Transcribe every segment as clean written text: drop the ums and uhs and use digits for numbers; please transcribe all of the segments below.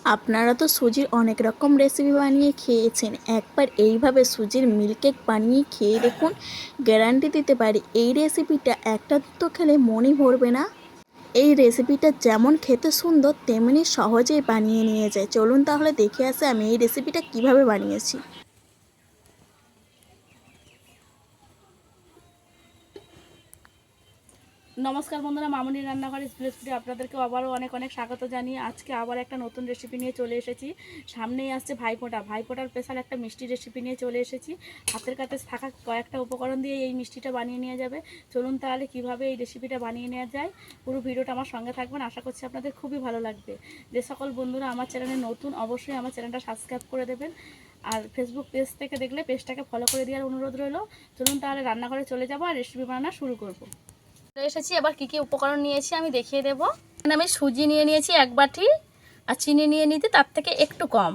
আপনারা তো সুজির অনেক রকম রেসিপি বানিয়ে খেয়েছেন, একবার এইভাবে সুজির মিল্ক কেক বানিয়ে খেয়ে দেখুন। গ্যারান্টি দিতে পারি এই রেসিপিটা একটা তো খেলে মনই ভরবে না। এই রেসিপিটা যেমন খেতে সুন্দর তেমনি সহজেই বানিয়ে নিয়ে যায়। চলুন তাহলে দেখে আসি আমি এই রেসিপিটা কিভাবে বানিয়েছি। নমস্কার বন্ধুরা, মামুনি রান্নাঘর স্প্লেসফুডে আপনাদেরকে আবারও অনেক অনেক স্বাগত জানিয়ে আজকে আবার একটা নতুন রেসিপি নিয়ে চলে এসেছি। সামনেই আসছে ভাইফোঁটার স্পেশাল একটা মিষ্টি রেসিপি নিয়ে চলে এসেছি। হাতের কাছে থাকা কয়েকটা উপকরণ দিয়ে এই মিষ্টিটা বানিয়ে নেওয়া যাবে। চলুন তাহলে কিভাবে এই রেসিপিটা বানিয়ে নেওয়া যায়, পুরো ভিডিওটা আমার সঙ্গে থাকবেন। আশা করছি আপনাদের খুবই ভালো লাগবে। যে সকল বন্ধুরা আমার চ্যানেলে নতুন, অবশ্যই আমার চ্যানেলটা সাবস্ক্রাইব করে দেবেন। আর ফেসবুক পেজ থেকে দেখলে পেজটাকে ফলো করে দেওয়ার অনুরোধ রইল। চলুন তাহলে রান্নাঘরে চলে যাবো আর রেসিপি বানানো শুরু করবো। এসেছি, এবার কি কি উপকরণ নিয়েছি আমি দেখিয়ে দেব। আমি সুজি নিয়ে নিয়েছি 1 বাটি, আর চিনি নিয়ে নিতে তার থেকে একটু কম,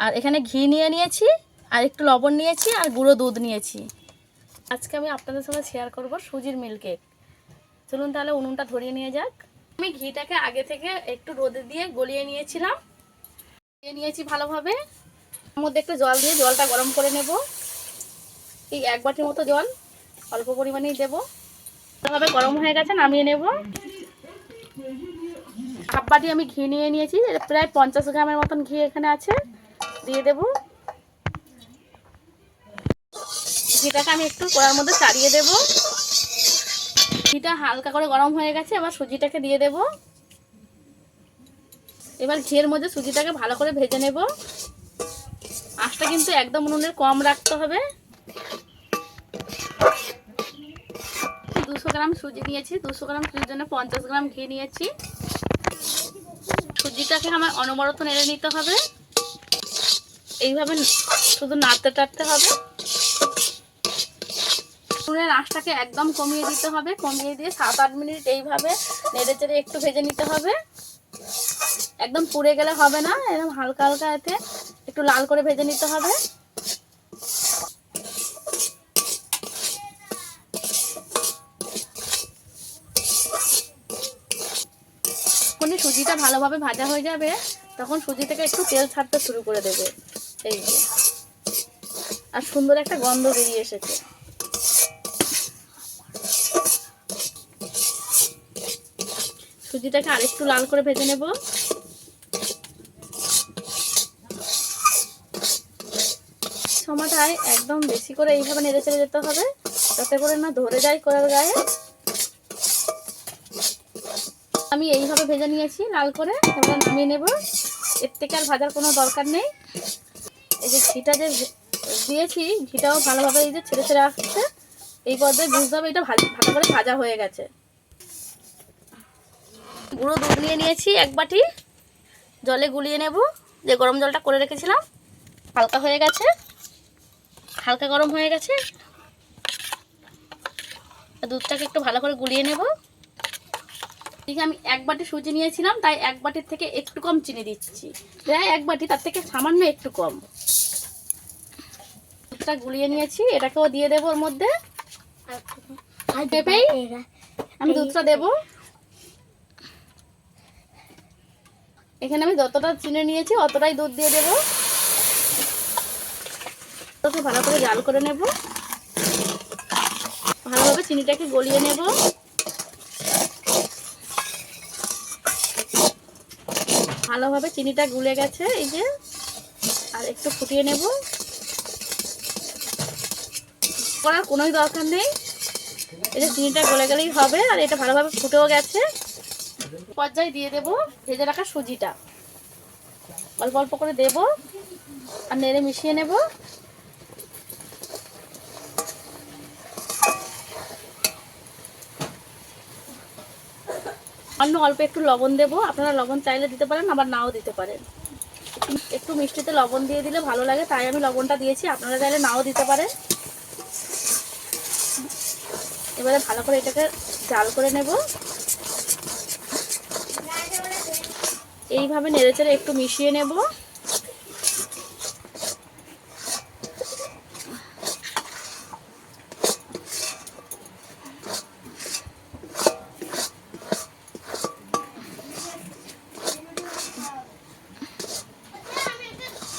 আর এখানে ঘি নিয়ে নিয়েছি, আর একটু লবণ নিয়েছি, আর গুঁড়ো দুধ নিয়েছি। আজকে আমি আপনাদের সঙ্গে শেয়ার করব সুজির মিল্ক কেক। চলুন তাহলে উনুনটা ধরিয়ে নিয়ে যাক। আমি ঘিটাকে আগে থেকে একটু রোদে দিয়ে গলিয়ে নিয়েছিলাম, নিয়েছি ভালোভাবে। এর মধ্যে একটু জল দিয়ে জলটা গরম করে নেব। এই 1 বাটির মতো জল অল্প পরিমাণেই দেবো। ভাবে গরম হয়ে গেছে, নামিয়ে নেব। হাফ বাটি আমি ঘি নিয়ে নিয়েছি, প্রায় 50 গ্রামের মতন ঘি এখানে আছে, দিয়ে দেব। ঘিটাকে আমি একটু কড়ার মধ্যে চাড়িয়ে দেব। ঘিটা হালকা করে গরম হয়ে গেছে, এবার সুজিটাকে দিয়ে দেব। এবার ঘিয়ের মধ্যে সুজিটাকে ভালো করে ভেজে নেব। আঁচটা কিন্তু একদম উনুনের কম রাখতে হবে। 200 গ্রাম সুজি নিয়েছি, 200 গ্রাম সুজির জন্য 50 গ্রাম ঘি নিয়েছি। সুজিটাকে আমার অনবরত নেড়ে নিতে হবে। এইভাবে শুধু নাড়তে টাড়তে হবে। উনুনের আঁচটাকে একদম কমিয়ে দিতে হবে। কমিয়ে দিয়ে 7-8 মিনিট এইভাবে নেড়ে চেড়ে একটু ভেজে নিতে হবে। একদম পুড়ে গেলে হবে না, এরকম হালকা হালকা এতে একটু লাল করে ভেজে নিতে হবে। যখনই সুজিটা ভালোভাবে ভাজা হয়ে যাবে, তখন সুজি থেকে একটু তেল ছাড়তে শুরু করে দেবে। এই যে, আর সুন্দর একটা গন্ধ বেরিয়ে এসেছে। সুজিটাকে আরেকটু লাল করে ভেজে নেব। সময়টায় একদম বেশি করে এইভাবে নেড়ে চেড়ে যেতে হবে, যাতে করে না ধরে যায় কড়ার গায়ে। আমি এইভাবে ভেজে নিয়েছি লাল করে, এবার নামিয়ে নেব। এর থেকে আর ভাজার কোনো দরকার নেই। এই যে ঘিটা যে দিয়েছি, ঘিটাও ভালোভাবে এই যে ছেড়ে ছেড়ে আসছে। এই পর্যায়ে বুঝতে হবে এটা ভালো করে ভাজা হয়ে গেছে। গুঁড়ো দুধ নিয়ে নিয়েছি 1 বাটি, জলে গুলিয়ে নেব। যে গরম জলটা করে রেখেছিলাম, হালকা হয়ে গেছে, হালকা গরম হয়ে গেছে। দুধটাকে একটু ভালো করে গুলিয়ে নেব। ঠিক আমি 1 বাটি সুজি নিয়েছিলাম, তাই 1 বাটির থেকে একটু কম চিনি দিচ্ছি। প্রায় 1 বাটি, তার থেকে সামান্য একটু কম। দুধটা গুলিয়ে নিয়েছি, এটাকেও দিয়ে দেবো ওর মধ্যে। আমি দুধটা দেবো। এখানে আমি যতটা চিনি নিয়েছি অতটাই দুধ দিয়ে দেবো। ভালো করে জাল করে নেব। ভালোভাবে চিনিটাকে গলিয়ে নেব। ভালোভাবে চিনিটা গুলে গেছে, এই যে, আর একটু ফুটিয়ে নেব। করার কোনোই দরকার নেই, এই যে চিনিটা গলে গেলেই হবে। আর এটা ভালোভাবে ফুটেও গেছে। পর্যায়ে দিয়ে দেব ভেজে রাখা সুজিটা, অল্প অল্প করে দেব, আর নেড়ে মিশিয়ে নেব। অল্প একটু লবণ দেব। আপনারা লবণ চাইলে দিতে পারেন, আবার নাও দিতে পারেন। একটু মিষ্টিতে লবণ দিয়ে দিলে ভালো লাগে, তাই আমি লবণটা দিয়েছি। আপনারা চাইলে নাও দিতে পারেন। এবারে ভালো করে এটাকে জাল করে নেব। এইভাবে নেড়েচেড়ে একটু মিশিয়ে নেব।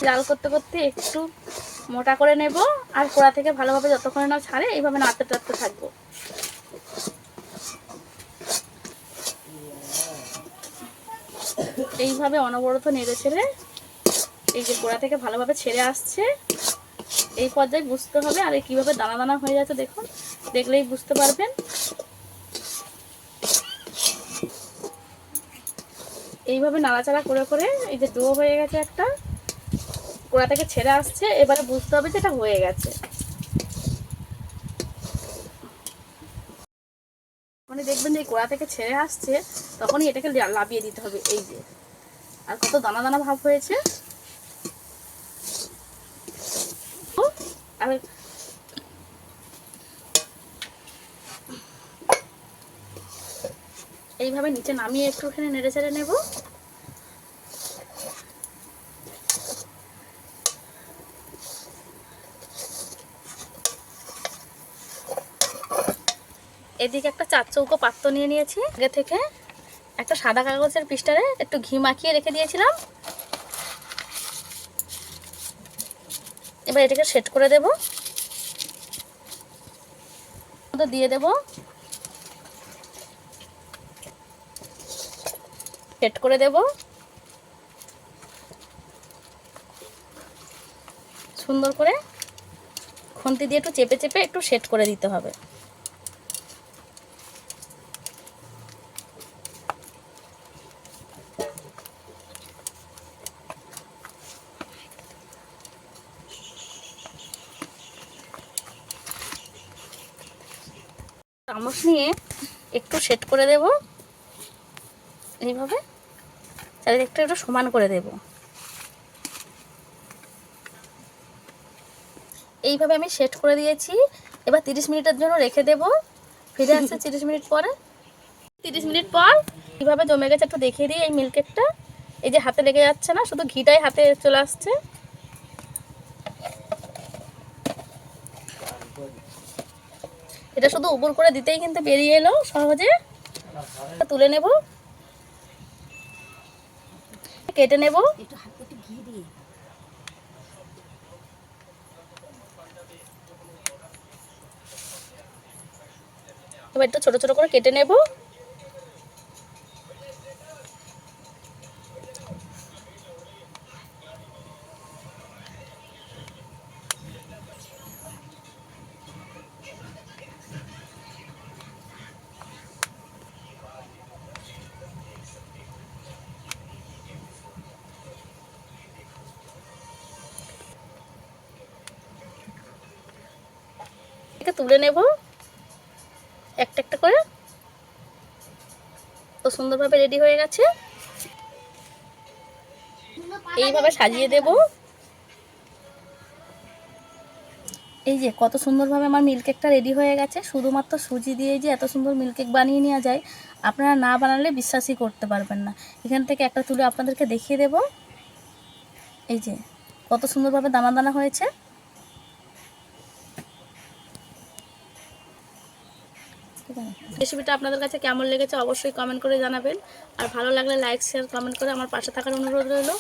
জাল করতে করতে একটু মোটা করে নেব, আর কড়া থেকে ভালোভাবে যতক্ষণ না ছাড়ে এইভাবে নাড়তে টাড়তে থাকবো। এইভাবে অনবরত নেড়ে ছেড়ে এই যে কড়া থেকে ভালোভাবে ছেড়ে আসছে, এই পর্যায়ে বুঝতে হবে। আর কীভাবে দানা দানা হয়ে যাচ্ছে দেখুন, দেখলেই বুঝতে পারবেন। এইভাবে নাড়াচাড়া করে করে এই যে ডো হয়ে গেছে, একটা কড়া থেকে ছেড়ে আসছে, এবারে বুঝতে হবে যে এটা হয়ে গেছে। যখনই দেখবেন যে কড়া থেকে ছেড়ে আসছে তখনই এটাকে লাবিয়ে দিতে হবে। এই যে আর কত দানা দানা ভাব হয়েছে। আর এইভাবে নিচে নামিয়ে একটুখানি নেড়ে চেড়ে নেব। এদিকে একটা 4 চৌকো পাত্র নিয়ে নিয়েছি। আগে থেকে একটা সাদা কাগজের পৃষ্ঠারে একটু ঘি মাখিয়ে রেখে দিয়েছিলাম। এবার এটাকে সেট করে দেব, দিয়ে দেব, সেট করে দেব। সুন্দর করে খুন্তি দিয়ে একটু চেপে চেপে একটু সেট করে দিতে হবে। চামচ নিয়ে একটু সেট করে দেব, এইভাবে চারিদিকটা একটু সমান করে দেব। এইভাবে আমি সেট করে দিয়েছি। এবার 30 মিনিটের জন্য রেখে দেব। ফিরে আসছে 30 মিনিট পরে। 30 মিনিট পর কীভাবে জমে গেছে একটু দেখিয়ে দিই। এই মিল্ককেকটা এই যে হাতে লেগে যাচ্ছে না, শুধু ঘিটাই হাতে চলে আসছে। এটা শুধু উপর করে দিতেই কিন্তু বেরিয়ে এলো সহজে। তুলে নেব, কেটে নেব। এবার একটু ছোট ছোট করে কেটে নেব। তুলে নেব একটা একটা করে। তো সুন্দরভাবে রেডি হয়ে গেছে। এইভাবে সাজিয়ে দেব। এই যে কত সুন্দরভাবে আমার মিল্ককেকটা রেডি হয়ে গেছে। শুধুমাত্র সুজি দিয়ে যে এত সুন্দর মিল্ককেক বানিয়ে নেওয়া যায়, আপনারা না বানালে বিশ্বাসই করতে পারবেন না। এখান থেকে একটা তুলে আপনাদেরকে দেখিয়ে দেব। এই যে কত সুন্দরভাবে দানা দানা হয়েছে। রেসিপিটা আপনাদের কাছে কেমন লেগেছে অবশ্যই কমেন্ট করে জানাবেন। আর ভালো লাগলে লাইক শেয়ার কমেন্ট করে আমার পাশে থাকার অনুরোধ রইল।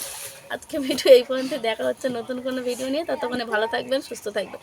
আজকে ভিডিও এই পর্যন্ত। দেখা হচ্ছে নতুন কোনো ভিডিও নিয়ে। ততক্ষণে ভালো থাকবেন, সুস্থ থাকবেন।